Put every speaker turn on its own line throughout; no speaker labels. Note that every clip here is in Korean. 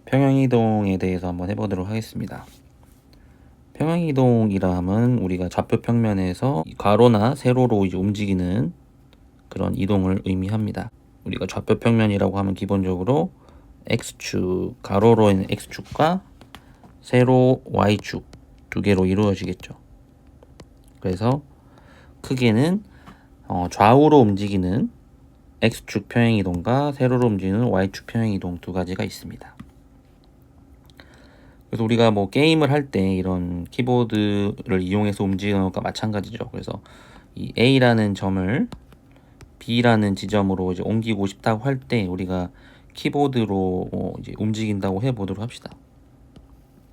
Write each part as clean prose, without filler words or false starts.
평행이동에 대해서 한번 해보도록 하겠습니다. 평행이동이라 함은 우리가 좌표 평면에서 가로나 세로로 이제 움직이는 그런 이동을 의미합니다. 우리가 좌표 평면이라고 하면 기본적으로 X축, 가로로 있는 X축과 세로 Y축 두 개로 이루어지겠죠. 그래서 크게는 좌우로 움직이는 X축 평행이동과 세로로 움직이는 Y축 평행이동 두 가지가 있습니다. 그래서 우리가 뭐 게임을 할 때 이런 키보드를 이용해서 움직이는 것과 마찬가지죠. 그래서 이 A라는 점을 B라는 지점으로 이제 옮기고 싶다고 할 때 우리가 키보드로 이제 움직인다고 해보도록 합시다.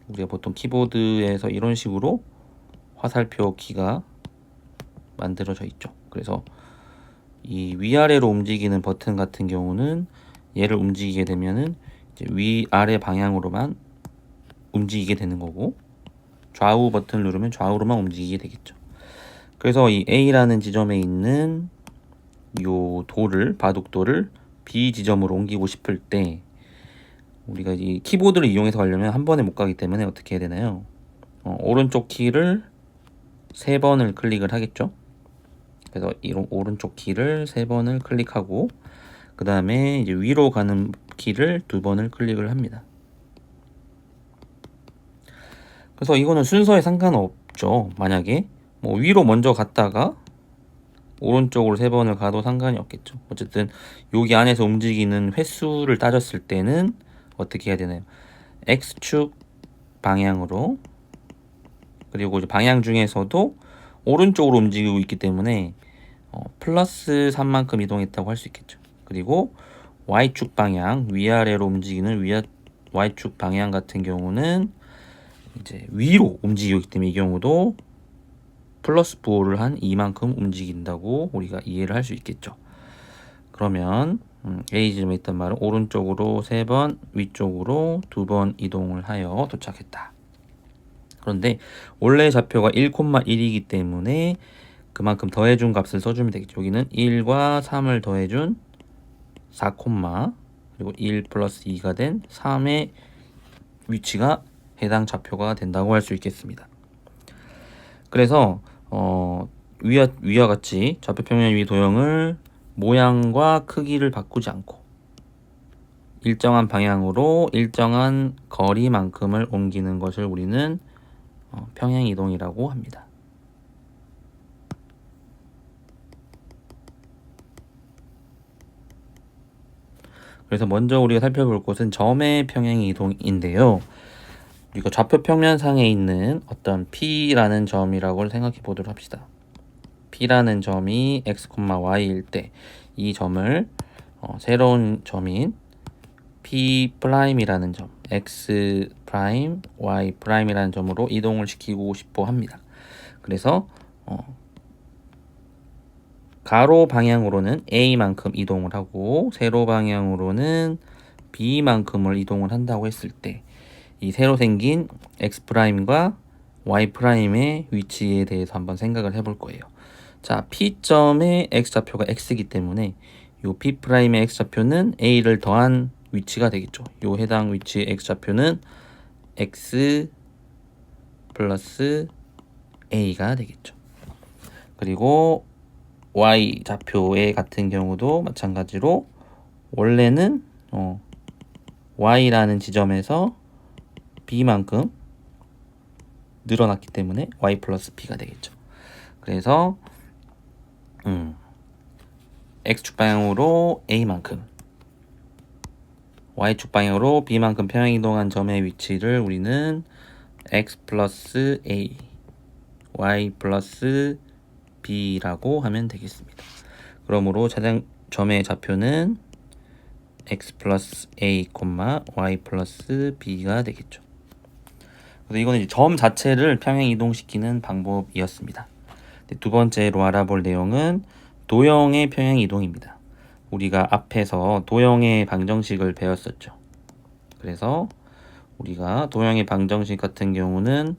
우리가 보통 키보드에서 이런 식으로 화살표 키가 만들어져 있죠. 그래서 이 위아래로 움직이는 버튼 같은 경우는 얘를 움직이게 되면은 이제 위아래 방향으로만 움직이게 되는 거고, 좌우 버튼을 누르면 좌우로만 움직이게 되겠죠. 그래서 이 A라는 지점에 있는 요 바둑돌을 B 지점으로 옮기고 싶을 때 우리가 이 키보드를 이용해서 가려면 한 번에 못 가기 때문에 어떻게 해야 되나요? 오른쪽 키를 3번을 클릭을 하겠죠. 그래서 이 오른쪽 키를 3번을 클릭하고 그 다음에 이제 위로 가는 키를 2번을 클릭을 합니다. 그래서 이거는 순서에 상관없죠. 만약에 뭐 위로 먼저 갔다가 오른쪽으로 3번을 가도 상관이 없겠죠. 어쨌든 여기 안에서 움직이는 횟수를 따졌을 때는 어떻게 해야 되나요? X축 방향으로, 그리고 이제 방향 중에서도 오른쪽으로 움직이고 있기 때문에 플러스 3만큼 이동했다고 할 수 있겠죠. 그리고 Y축 방향, 위아래로 움직이는 Y축 방향 같은 경우는 이제 위로 움직이기 때문에 이 경우도 플러스 4를 한 2만큼 움직인다고 우리가 이해를 할 수 있겠죠. 그러면 A 지점에 있던 말은 오른쪽으로 3번, 위쪽으로 2번 이동을 하여 도착했다. 그런데 원래 좌표가 1,1이기 때문에 그만큼 더해준 값을 써주면 되겠죠. 여기는 1과 3을 더해준 4, 그리고 1 플러스 2가 된 3의 위치가 해당 좌표가 된다고 할 수 있겠습니다. 그래서 위와 같이 좌표 평면 위 도형을 모양과 크기를 바꾸지 않고 일정한 방향으로 일정한 거리만큼을 옮기는 것을 우리는 평행 이동이라고 합니다. 그래서 먼저 우리가 살펴볼 것은 점의 평행 이동인데요. 이거 좌표 평면상에 있는 어떤 P라는 점이라고 생각해 보도록 합시다. P라는 점이 X, Y일 때 이 점을 새로운 점인 P'이라는 점, X', Y'이라는 점으로 이동을 시키고 싶어 합니다. 그래서 가로 방향으로는 A만큼 이동을 하고 세로 방향으로는 B만큼을 이동을 한다고 했을 때 이 새로 생긴 X'과 Y'의 위치에 대해서 한번 생각을 해볼 거예요. 자, P점의 X좌표가 X이기 때문에 요 P'의 X좌표는 A를 더한 위치가 되겠죠. 요 해당 위치의 X좌표는 X 플러스 A가 되겠죠. 그리고 Y좌표의 같은 경우도 마찬가지로 원래는 Y라는 지점에서 B만큼 늘어났기 때문에 Y 플러스 B가 되겠죠. 그래서 X축 방향으로 A만큼, Y축 방향으로 B만큼 평행이동한 점의 위치를 우리는 X 플러스 A, Y 플러스 B라고 하면 되겠습니다. 그러므로 점의 좌표는 X 플러스 A, Y 플러스 B가 되겠죠. 그래서 이거는 이제 점 자체를 평행 이동시키는 방법이었습니다. 두 번째로 알아볼 내용은 도형의 평행 이동입니다. 우리가 앞에서 도형의 방정식을 배웠었죠. 그래서 우리가 도형의 방정식 같은 경우는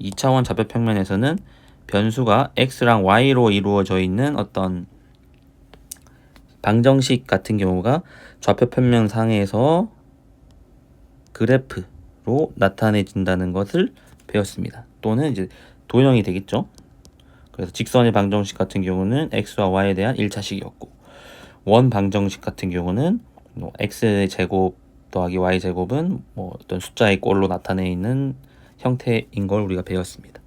2차원 좌표 평면에서는 변수가 X랑 Y로 이루어져 있는 어떤 방정식 같은 경우가 좌표 평면 상에서 그래프로 나타내진다는 것을 배웠습니다. 또는 이제 도형이 되겠죠. 그래서 직선의 방정식 같은 경우는 x와 y에 대한 1차식이었고, 원 방정식 같은 경우는 뭐 x의 제곱 더하기 y 제곱은 뭐 어떤 숫자의 꼴로 나타내 있는 형태인 걸 우리가 배웠습니다.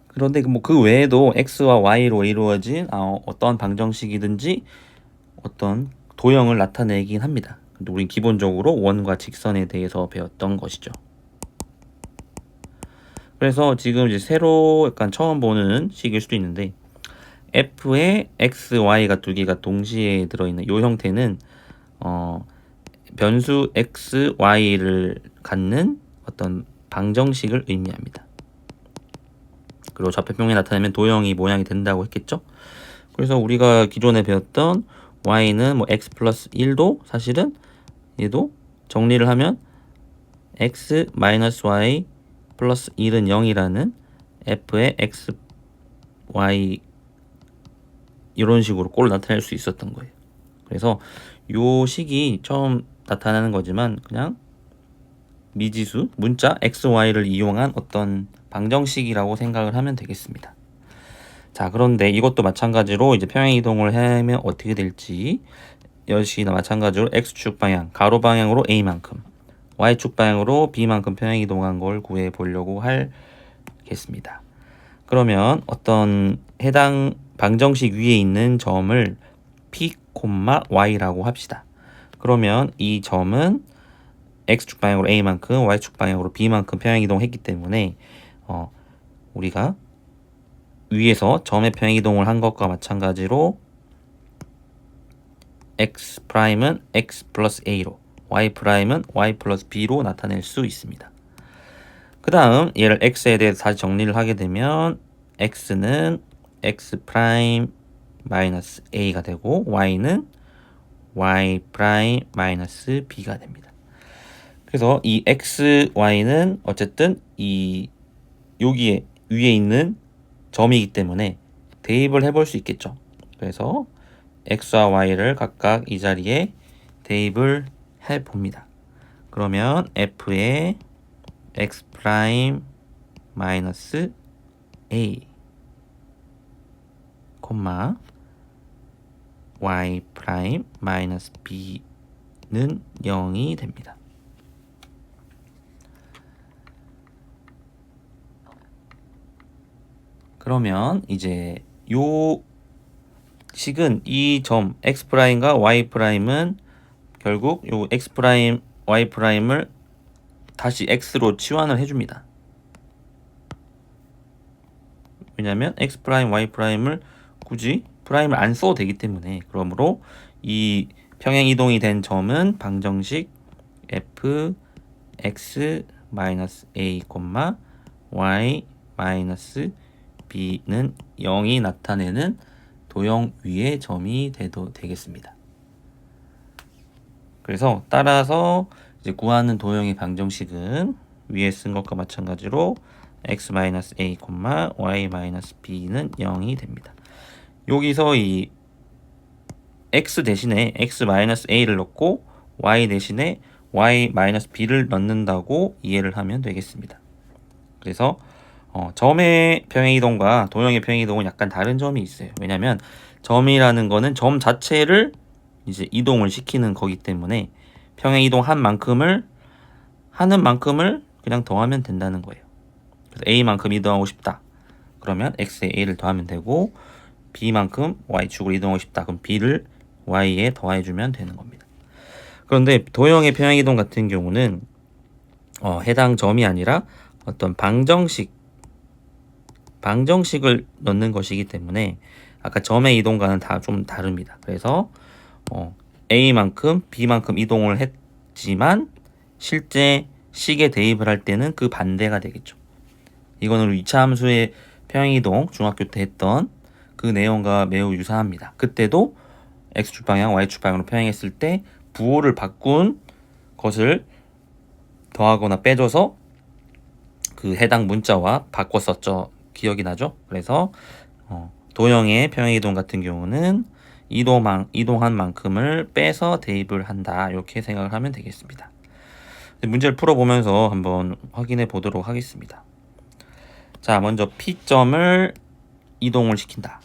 그런데 뭐 그 외에도 x와 y로 이루어진 어떤 방정식이든지 어떤 도형을 나타내긴 합니다. 근데 우린 기본적으로 원과 직선에 대해서 배웠던 것이죠. 그래서 지금 이제 새로 약간 처음 보는 식일 수도 있는데, f에 x, y가 두 개가 동시에 들어있는 이 형태는 변수 x, y를 갖는 어떤 방정식을 의미합니다. 그리고 좌표평면에 나타내면 도형이 모양이 된다고 했겠죠. 그래서 우리가 기존에 배웠던 y는 뭐 x 플러스 1도 사실은 얘도 정리를 하면 x 마이너스 y 플러스 1은 0이라는 f의 x, y 이런 식으로 꼴을 나타낼 수 있었던 거예요. 그래서 요 식이 처음 나타나는 거지만 그냥 미지수, 문자 x, y를 이용한 어떤 방정식이라고 생각을 하면 되겠습니다. 자, 그런데 이것도 마찬가지로 이제 평행 이동을 하면 어떻게 될지, 역시나 마찬가지로 x축 방향, 가로 방향으로 a만큼, y축 방향으로 b만큼 평행 이동한 걸 구해 보려고 하겠습니다. 그러면 어떤 해당 방정식 위에 있는 점을 p, y라고 합시다. 그러면 이 점은 x축 방향으로 a만큼, y축 방향으로 b만큼 평행 이동했기 때문에 우리가 위에서 점의 평행 이동을 한 것과 마찬가지로 x'은 x 플러스 a로, y'은 y 플러스 b로 나타낼 수 있습니다. 그 다음 얘를 x에 대해서 다시 정리를 하게 되면 x는 x 프라임 마이너스 a가 되고 y는 y 프라임 마이너스 b가 됩니다. 그래서 이 x, y는 어쨌든 이 여기에 위에 있는 점이기 때문에 대입을 해볼 수 있겠죠. 그래서 x와 y를 각각 이 자리에 대입을 해봅니다. 그러면 f의 x 프라임 마이너스 a 콤마 y 프라임 마이너스 b는 0이 됩니다. 그러면 이제 요 식은 이 점 x 프라임과 y 프라임은 결국 요 x 프라임, y 프라임을 다시 x로 치환을 해줍니다. 왜냐면 x 프라임, y 프라임을 굳이 프라임을 안 써도 되기 때문에, 그러므로 이 평행 이동이 된 점은 방정식 f x 마이너스 a, y 마이너스 b는 0이 나타내는 도형 위의 점이 되겠습니다. 그래서 따라서 이제 구하는 도형의 방정식은 위에 쓴 것과 마찬가지로 x-a, y-b는 0이 됩니다. 여기서 이 x 대신에 x-a를 넣고 y 대신에 y-b를 넣는다고 이해를 하면 되겠습니다. 그래서 점의 평행이동과 도형의 평행이동은 약간 다른 점이 있어요. 왜냐면 점이라는 거는 점 자체를 이제 이동을 시키는 거기 때문에 평행이동한 만큼을 하는 만큼을 그냥 더하면 된다는 거예요. 그래서 a만큼 이동하고 싶다. 그러면 x에 a를 더하면 되고, b만큼 y축으로 이동하고 싶다. 그럼 b를 y에 더해주면 되는 겁니다. 그런데 도형의 평행이동 같은 경우는 해당 점이 아니라 어떤 방정식을 넣는 것이기 때문에 아까 점의 이동과는 다 좀 다릅니다. 그래서 a만큼 b만큼 이동을 했지만 실제 식에 대입을 할 때는 그 반대가 되겠죠. 이거는 2차 함수의 평행이동 중학교 때 했던 그 내용과 매우 유사합니다. 그때도 x축 방향, y축 방향으로 평행했을 때 부호를 바꾼 것을 더하거나 빼줘서 그 해당 문자와 바꿨었죠. 기억이 나죠? 그래서 도형의 평행이동 같은 경우는 이동한 만큼을 빼서 대입을 한다, 이렇게 생각을 하면 되겠습니다. 문제를 풀어보면서 한번 확인해 보도록 하겠습니다. 자, 먼저 P점을 이동을 시킨다.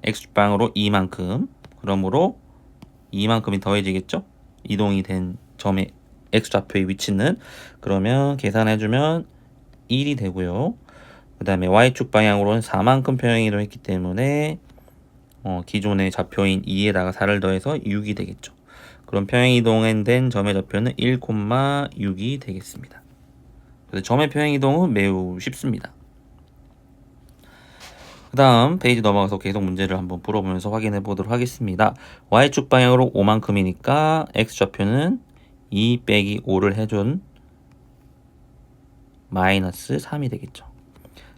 X축방으로 이만큼. 그러므로 이만큼이 더해지겠죠? 이동이 된 점의 X좌표의 위치는. 그러면 계산해주면 1이 되고요. 그 다음에 Y축 방향으로는 4만큼 평행이동을 했기 때문에 기존의 좌표인 2에다가 4를 더해서 6이 되겠죠. 그럼 평행이동된 점의 좌표는 1,6이 되겠습니다. 그래서 점의 평행이동은 매우 쉽습니다. 그 다음 페이지 넘어가서 계속 문제를 한번 풀어보면서 확인해 보도록 하겠습니다. Y축 방향으로 5만큼이니까 X좌표는 2 빼기 5를 해준 마이너스 3이 되겠죠.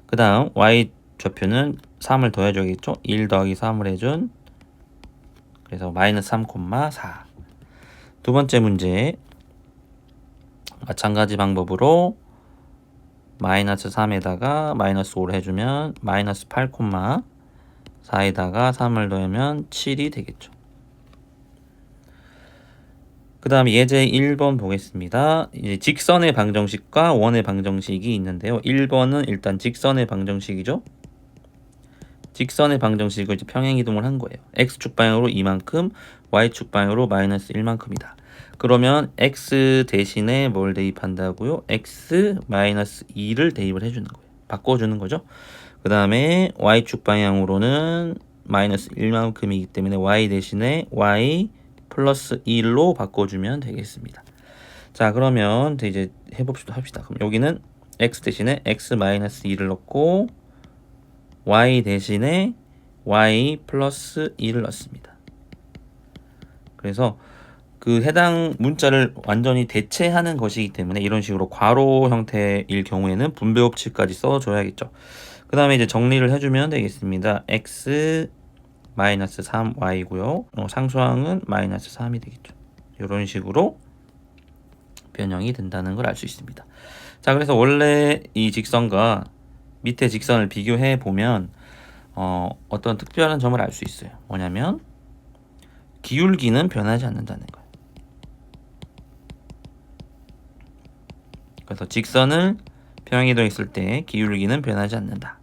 그 다음 Y좌표는 3을 더해줘야겠죠. 1 더하기 3을 해준, 그래서 마이너스 3,4. 두 번째 문제 마찬가지 방법으로 마이너스 3에다가 마이너스 5를 해주면 마이너스 8,4에다가 3을 더하면 7이 되겠죠. 그 다음 예제 1번 보겠습니다. 이제 직선의 방정식과 원의 방정식이 있는데요. 1번은 일단 직선의 방정식이죠. 직선의 방정식을 이제 평행이동을 한 거예요. X축 방향으로 이만큼, Y축 방향으로 마이너스 1만큼이다. 그러면 X 대신에 뭘 대입한다고요? X 마이너스 2를 대입을 해주는 거예요. 바꿔주는 거죠. 그 다음에 Y축 방향으로는 마이너스 1만큼이기 때문에 Y 대신에 Y 플러스 1로 바꿔주면 되겠습니다. 자, 그러면 이제 합시다. 그럼 여기는 X 대신에 X 마이너스 2를 넣고 Y 대신에 Y 플러스 2를 넣습니다. 그래서 그 해당 문자를 완전히 대체하는 것이기 때문에 이런 식으로 괄호 형태일 경우에는 분배 법칙까지 써줘야겠죠. 그 다음에 이제 정리를 해주면 되겠습니다. X 마이너스 3Y고요. 상수항은 마이너스 3이 되겠죠. 이런 식으로 변형이 된다는 걸 알 수 있습니다. 자, 그래서 원래 이 직선과 밑에 직선을 비교해 보면 어떤 특별한 점을 알 수 있어요. 뭐냐면 기울기는 변하지 않는다는 거예요. 그래서 직선을 평행이동했을 때 기울기는 변하지 않는다.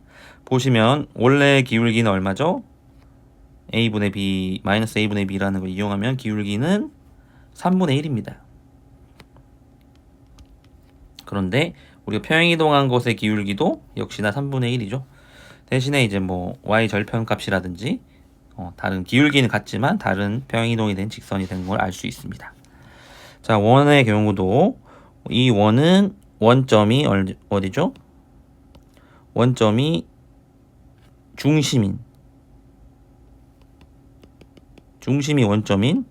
보시면 원래 기울기는 얼마죠? a분의 b 마이너스 a분의 b라는 걸 이용하면 기울기는 3분의 1입니다. 그런데 우리가 평행이동한 것의 기울기도 역시나 3분의 1이죠. 대신에 이제 뭐 y 절편값이라든지 다른 기울기는 같지만 다른 평행이동이 된 직선이 된 걸 알 수 있습니다. 자, 원의 경우도 이 원은 원점이 어디죠? 원점이 중심이 원점인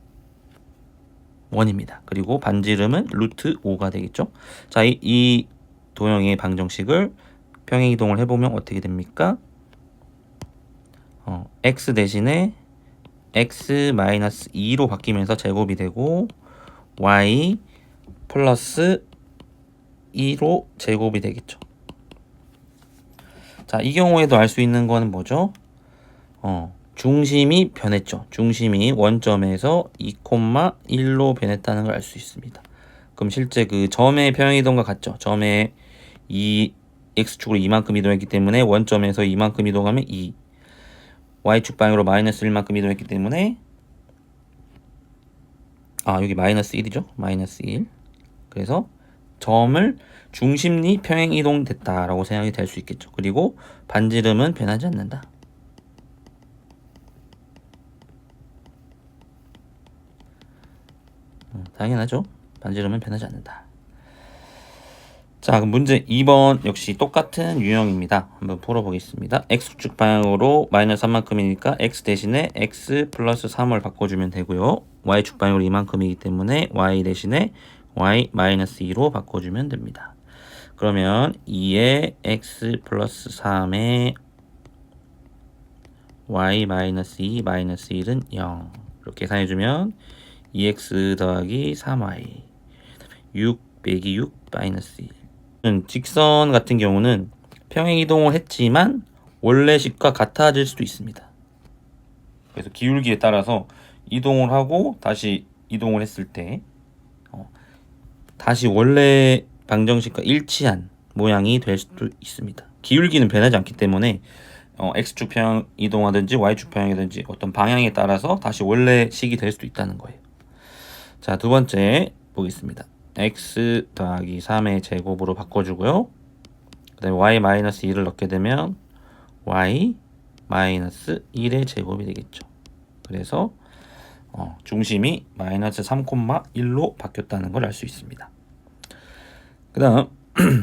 원입니다. 그리고 반지름은 루트 5가 되겠죠. 자, 이 도형의 방정식을 평행이동을 해보면 어떻게 됩니까? x 대신에 x 마이너스 2로 바뀌면서 제곱이 되고 y 플러스 2로 제곱이 되겠죠. 자, 이 경우에도 알 수 있는 거는 뭐죠? 중심이 변했죠. 중심이 원점에서 2,1로 변했다는 걸 알 수 있습니다. 그럼 실제 그 점의 평행이동과 같죠. 점의 이 x축으로 이만큼 이동했기 때문에 원점에서 이만큼 이동하면 2, y축 방향으로 마이너스 1만큼 이동했기 때문에 여기 마이너스 1이죠. 마이너스 1. 그래서 점을 중심이 평행이동됐다라고 생각이 될 수 있겠죠. 그리고 반지름은 변하지 않는다. 당연하죠. 반지름은 변하지 않는다. 자, 그럼 문제 2번 역시 똑같은 유형입니다. 한번 풀어보겠습니다. X축 방향으로 마이너스 3만큼이니까 X 대신에 X 플러스 3을 바꿔주면 되고요. Y축 방향으로 이만큼이기 때문에 Y 대신에 Y 마이너스 2로 바꿔주면 됩니다. 그러면 2에 X 플러스 3에 Y 마이너스 2 마이너스 1은 0. 이렇게 계산해주면 2x 더하기 3y 6 빼기 6 마이너스 1. 직선 같은 경우는 평행이동을 했지만 원래 식과 같아질 수도 있습니다. 그래서 기울기에 따라서 이동을 하고 다시 이동을 했을 때 다시 원래 방정식과 일치한 모양이 될 수도 있습니다. 기울기는 변하지 않기 때문에 x축 평형 이동하든지 y축 평형이든지 어떤 방향에 따라서 다시 원래 식이 될 수도 있다는 거예요. 자, 두 번째 보겠습니다. x 더하기 3의 제곱으로 바꿔주고요. 그 다음에 y-1을 넣게 되면 y-1의 제곱이 되겠죠. 그래서 중심이 마이너스 3,1로 바뀌었다는 걸 알 수 있습니다. 그 다음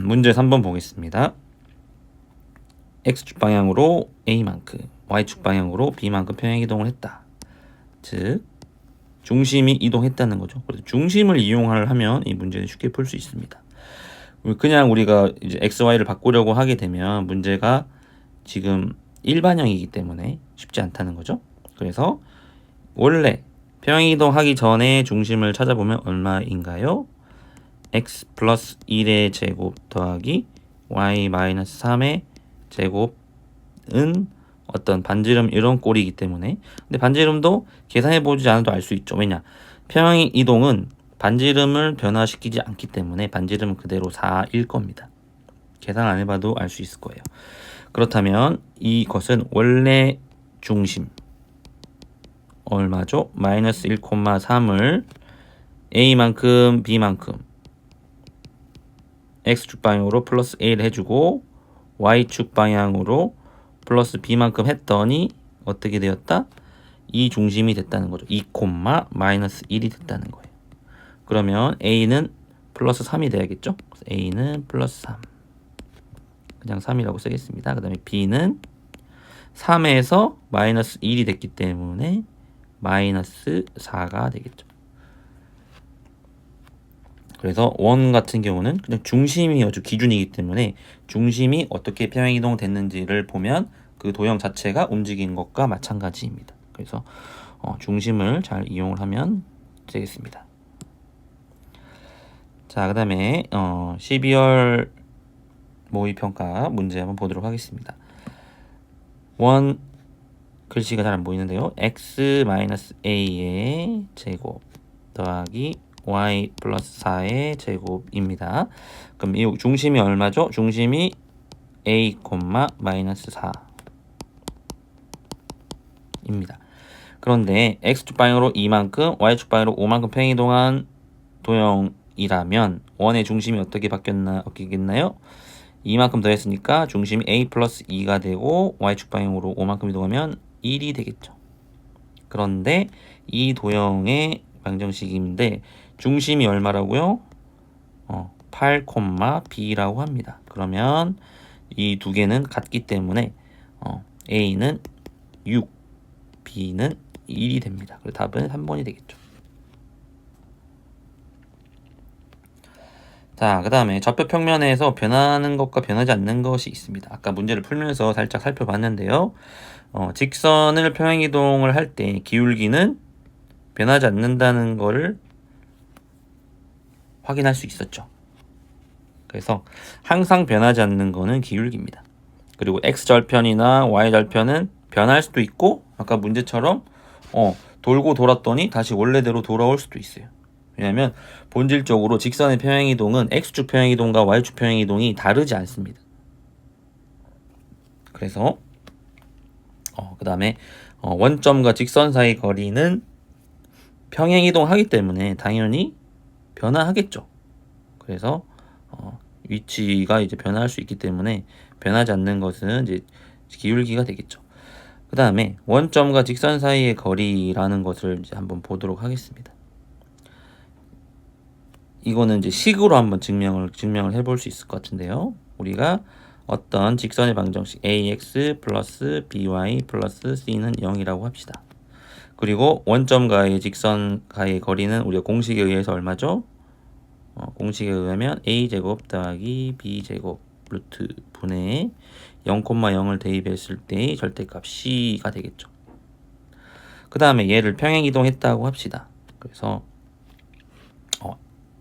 문제 3번 보겠습니다. x축 방향으로 a만큼, y축 방향으로 b만큼 평행 이동을 했다. 즉 중심이 이동했다는 거죠. 그래서 중심을 이용을 하면 이 문제는 쉽게 풀 수 있습니다. 그냥 우리가 이제 xy를 바꾸려고 하게 되면 문제가 지금 일반형이기 때문에 쉽지 않다는 거죠. 그래서 원래 평행 이동하기 전에 중심을 찾아보면 얼마인가요? x 플러스 1의 제곱 더하기 y 마이너스 3의 제곱은 어떤 반지름 이런 꼴이기 때문에, 근데 반지름도 계산해보지 않아도 알 수 있죠. 왜냐? 평행 이동은 반지름을 변화시키지 않기 때문에 반지름은 그대로 4일 겁니다. 계산 안 해봐도 알 수 있을 거예요. 그렇다면 이것은 원래 중심 얼마죠? 마이너스 1,3을 a만큼 b만큼 x축 방향으로 플러스 a를 해주고 y축 방향으로 플러스 b만큼 했더니 어떻게 되었다? 이 중심이 됐다는 거죠. 2, 마이너스 1이 됐다는 거예요. 그러면 a는 플러스 3이 돼야겠죠? a는 플러스 3. 그냥 3이라고 쓰겠습니다. 그 다음에 b는 3에서 마이너스 1이 됐기 때문에 마이너스 4가 되겠죠. 그래서 원 같은 경우는 그냥 중심이 아주 기준이기 때문에 중심이 어떻게 평행 이동됐는지를 보면 그 도형 자체가 움직인 것과 마찬가지입니다. 그래서 중심을 잘 이용을 하면 되겠습니다. 자, 그 다음에 12월 모의평가 문제 한번 보도록 하겠습니다. 원 글씨가 잘 안 보이는데요. x-a의 제곱 더하기 y 플러스 4의 제곱입니다. 그럼 이 중심이 얼마죠? 중심이 a, 마이너스 4입니다. 그런데 x축 방향으로 2만큼, y축 방향으로 5만큼 평행 이동한 도형이라면 원의 중심이 어떻게 바뀌겠나요? 2만큼 더했으니까 중심이 a 플러스 2가 되고 y축 방향으로 5만큼 이동하면 1이 되겠죠. 그런데 이 도형의 방정식인데 중심이 얼마라고요? 8, b라고 합니다. 그러면 이 두 개는 같기 때문에 a는 6, b는 1이 됩니다. 그래서 답은 3번이 되겠죠. 자, 그 다음에 좌표 평면에서 변하는 것과 변하지 않는 것이 있습니다. 아까 문제를 풀면서 살짝 살펴봤는데요. 직선을 평행 이동을 할 때 기울기는 변하지 않는다는 것을 확인할 수 있었죠. 그래서 항상 변하지 않는 거는 기울기입니다. 그리고 x절편이나 y절편은 변할 수도 있고 아까 문제처럼 돌고 돌았더니 다시 원래대로 돌아올 수도 있어요. 왜냐하면 본질적으로 직선의 평행이동은 x축 평행이동과 y축 평행이동이 다르지 않습니다. 그래서 그 다음에 원점과 직선 사이 거리는 평행이동하기 때문에 당연히 변화하겠죠. 그래서 위치가 이제 변화할 수 있기 때문에 변하지 않는 것은 이제 기울기가 되겠죠. 그 다음에 원점과 직선 사이의 거리라는 것을 이제 한번 보도록 하겠습니다. 이거는 이제 식으로 한번 증명을 해볼 수 있을 것 같은데요. 우리가 어떤 직선의 방정식 ax 플러스 by 플러스 c는 0이라고 합시다. 그리고 원점과의 직선과의 거리는 우리가 공식에 의해서 얼마죠? 공식에 의하면 a제곱 더하기 b제곱 루트 분의 0,0을 대입했을 때의 절대값 c가 되겠죠. 그 다음에 얘를 평행 이동했다고 합시다. 그래서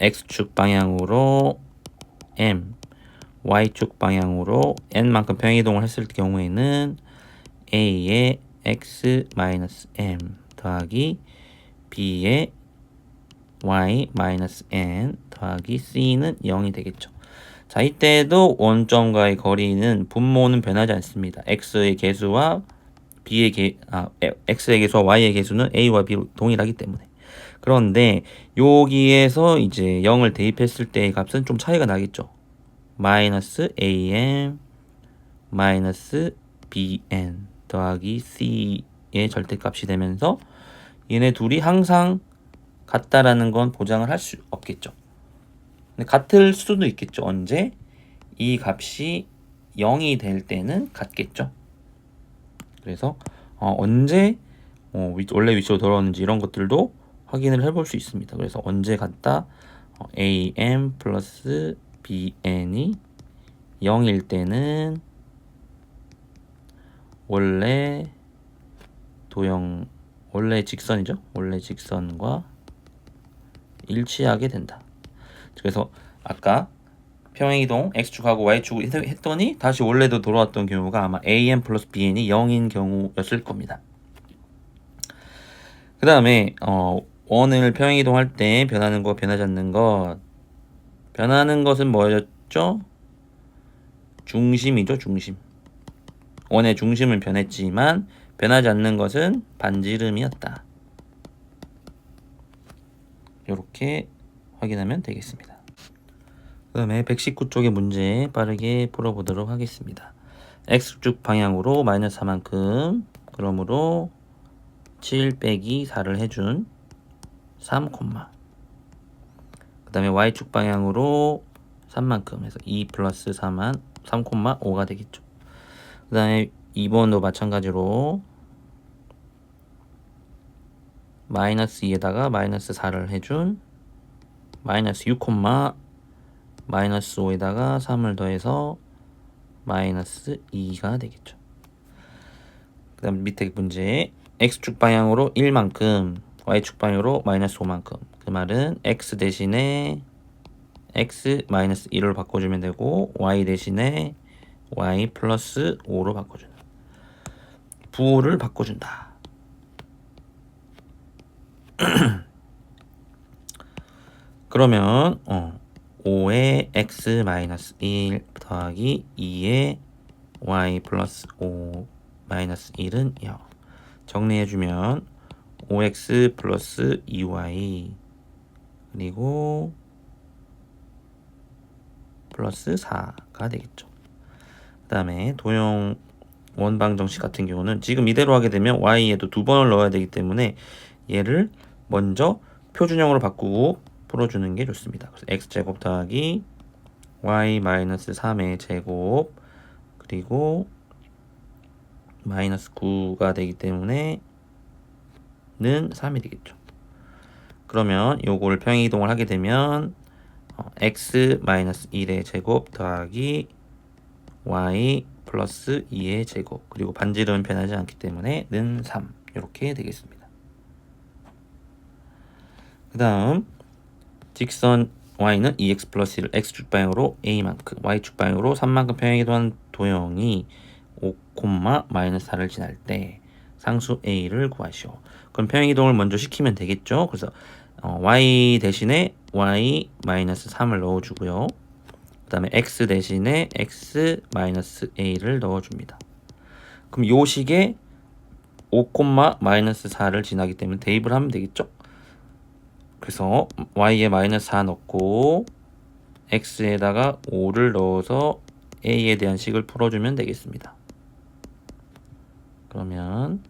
x축 방향으로 m, y축 방향으로 n만큼 평행 이동을 했을 경우에는 a의 x-m 더하기 b의 y-n 더하기 c는 0이 되겠죠. 자, 이때도 원점과의 거리는 분모는 변하지 않습니다. x의 개수와 x의 개수와 y의 개수는 a와 b로 동일하기 때문에. 그런데 여기에서 이제 0을 대입했을 때의 값은 좀 차이가 나겠죠. 마이너스 am 마이너스 bn 더하기 c의 절대값이 되면서 얘네 둘이 항상 같다라는 건 보장을 할 수 없겠죠. 근데 같을 수도 있겠죠. 언제? 이 값이 0이 될 때는 같겠죠. 그래서 언제 원래 위치로 돌아오는지 이런 것들도 확인을 해볼 수 있습니다. 그래서 언제 같다? am 플러스 bn이 0일 때는 원래 직선이죠. 원래 직선과 일치하게 된다. 그래서 아까 평행이동 x축하고 y축을 했더니 다시 원래도 돌아왔던 경우가 아마 am 플러스 bn이 0인 경우였을 겁니다. 그 다음에 원을 평행이동할 때 변하는 거 변하지 않는 것. 변하는 것은 뭐였죠? 중심이죠. 중심. 원의 중심은 변했지만 변하지 않는 것은 반지름이었다. 이렇게 확인하면 되겠습니다. 그 다음에 119쪽의 문제 빠르게 풀어보도록 하겠습니다. x축 방향으로 마이너스 4만큼, 그러므로 7 빼기 4를 해준 3, 그 다음에 y축 방향으로 3만큼 해서 2 플러스 4만 3,5가 되겠죠. 그 다음에 2번도 마찬가지로 마이너스 2에다가 마이너스 4를 해준 마이너스 6, 마이너스 5에다가 3을 더해서 마이너스 2가 되겠죠. 그 다음 밑에 문제 x축 방향으로 1만큼 y축 방향으로 마이너스 5만큼, 그 말은 x 대신에 x 마이너스 1로 바꿔주면 되고 y 대신에 y 플러스 5로 바꿔주는 부호를 바꿔준다. 그러면 5의 x 마이너스 1 더하기 2의 y 플러스 5 마이너스 1은 0. 정리해주면 5x 플러스 2y 그리고 플러스 4가 되겠죠. 그 다음에 도형 원방정식 같은 경우는 지금 이대로 하게 되면 y에도 2번을 넣어야 되기 때문에 얘를 먼저 표준형으로 바꾸고 풀어주는 게 좋습니다. 그래서 x제곱 더하기 y 마이너스 3의 제곱 그리고 마이너스 9가 되기 때문에 는 3이 되겠죠. 그러면 요걸 평행이동을 하게 되면 x 마이너스 1의 제곱 더하기 y 플러스 2의 제곱 그리고 반지름은 변하지 않기 때문에 는 3 이렇게 되겠습니다. 그 다음 직선 y는 2x 플러스 1을 x축 방향으로 a만큼 y축 방향으로 3만큼 평행이동한 도형이 5, 마이너스 4를 지날 때 상수 a를 구하시오. 그럼 평행이동을 먼저 시키면 되겠죠. 그래서 y 대신에 y 마이너스 3을 넣어주고요. 그 다음에 x 대신에 x 마이너스 a를 넣어줍니다. 그럼 요 식에 5, 마이너스 4를 지나기 때문에 대입을 하면 되겠죠. 그래서 y에 마이너스 4 넣고 x에다가 5를 넣어서 a에 대한 식을 풀어주면 되겠습니다. 그러면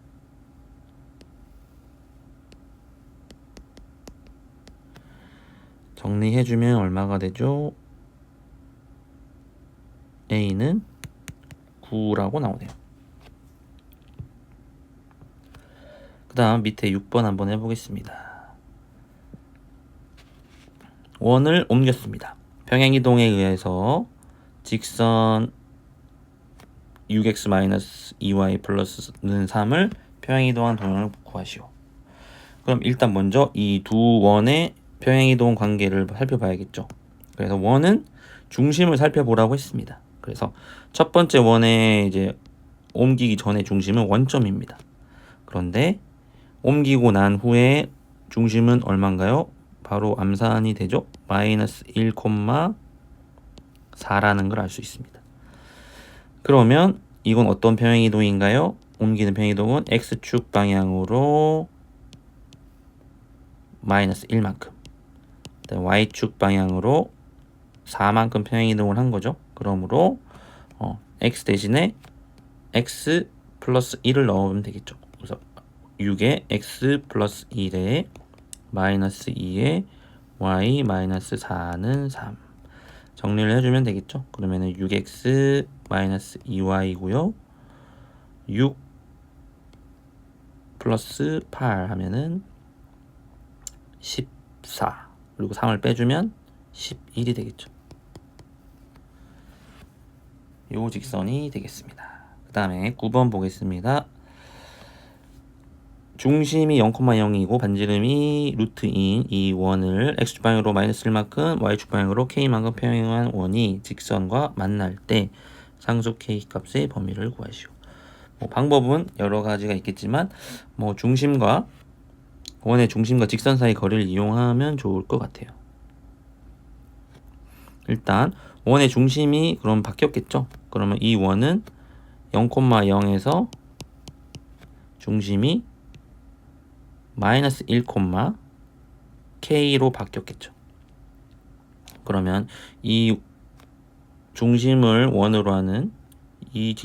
정리해주면 얼마가 되죠? a는 9라고 나오네요. 그 다음 밑에 6번 한번 해보겠습니다. 원을 옮겼습니다. 평행이동에 의해서 직선 6x-2y 플러스는 3을 평행이동한 도형을 구하시오. 그럼 일단 먼저 이 두 원의 평행이동 관계를 살펴봐야겠죠. 그래서 원은 중심을 살펴보라고 했습니다. 그래서 첫 번째 원에 이제 옮기기 전에 중심은 원점입니다. 그런데 옮기고 난 후에 중심은 얼마인가요? 바로 암산이 되죠. 마이너스 1,4라는 걸 알 수 있습니다. 그러면 이건 어떤 평행이동인가요? 옮기는 평행이동은 x축 방향으로 마이너스 1만큼, y축 방향으로 4만큼 평행이동을 한 거죠. 그러므로 x 대신에 x 플러스 1을 넣으면 되겠죠. 그래서 6에 x 플러스 1에 마이너스 2에 y 마이너스 4는 3. 정리를 해주면 되겠죠. 그러면은 6x 마이너스 2y고요. 6 플러스 8 하면은 14. 그리고 3을 빼주면 11이 되겠죠. 요 직선이 되겠습니다. 그 다음에 9번 보겠습니다. 중심이 0,0이고 반지름이 루트인 이 원을 x축 방향으로 마이너스 1만큼 y축 방향으로 k만큼 평행한 원이 직선과 만날 때 상수 k 값의 범위를 구하시오. 방법은 여러 가지가 있겠지만 중심과 원의 중심과 직선 사이 거리를 이용하면 좋을 것 같아요. 일단 원의 중심이 그럼 바뀌었겠죠. 그러면 이 원은 0,0에서 중심이 마이너스 1, k로 바뀌었겠죠. 그러면 이 중심을 원으로 하는 이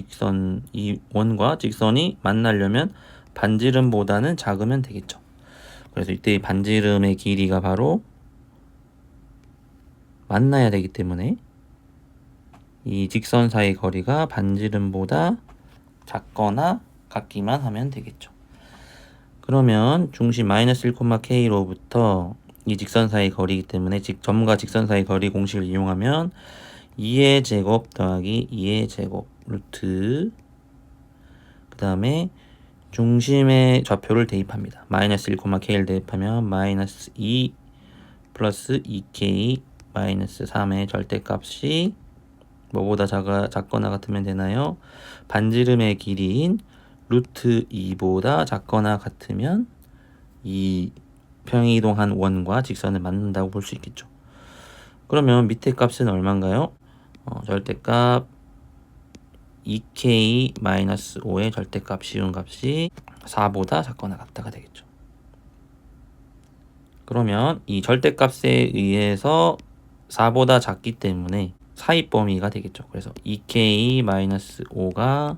원과 직선이 만나려면 반지름보다는 작으면 되겠죠. 그래서 이때 반지름의 길이가 바로 만나야 되기 때문에 이 직선 사이 거리가 반지름보다 작거나 같기만 하면 되겠죠. 그러면 중심 마이너스 1,k로부터 이 직선 사이 거리이기 때문에 점과 직선 사이 거리 공식을 이용하면 2의 제곱 더하기 2의 제곱 루트, 그 다음에 중심의 좌표를 대입합니다. 마이너스 1,k를 대입하면 마이너스 2 플러스 2k 마이너스 3의 절대값이 뭐보다 작거나 같으면 되나요? 반지름의 길이인 루트 2보다 작거나 같으면 이 평행이동한 원과 직선을 만든다고 볼 수 있겠죠. 그러면 밑에 값은 얼마인가요? 절대값 2k-5의 절대값 씌운 값이 4보다 작거나 같다가 되겠죠. 그러면 이 절대값에 의해서 4보다 작기 때문에 사이 범위가 되겠죠. 그래서 2k-5가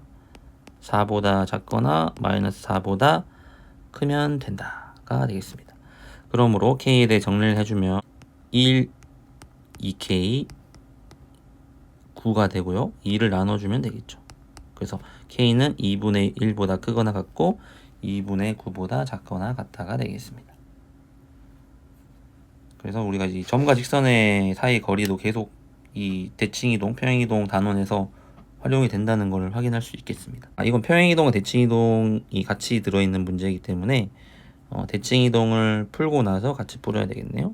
4보다 작거나 마이너스 4보다 크면 된다가 되겠습니다. 그러므로 k에 대해 정리를 해주면 1, 2k 9가 되고요. 2를 나눠주면 되겠죠. 그래서 k는 2분의 1보다 크거나 같고 2분의 9보다 작거나 같다가 되겠습니다. 그래서 우리가 이 점과 직선의 사이 거리도 계속 이 대칭이동, 평행이동 단원에서 활용이 된다는 것을 확인할 수 있겠습니다. 이건 평행이동과 대칭이동이 같이 들어있는 문제이기 때문에 대칭이동을 풀고 나서 같이 풀어야 되겠네요.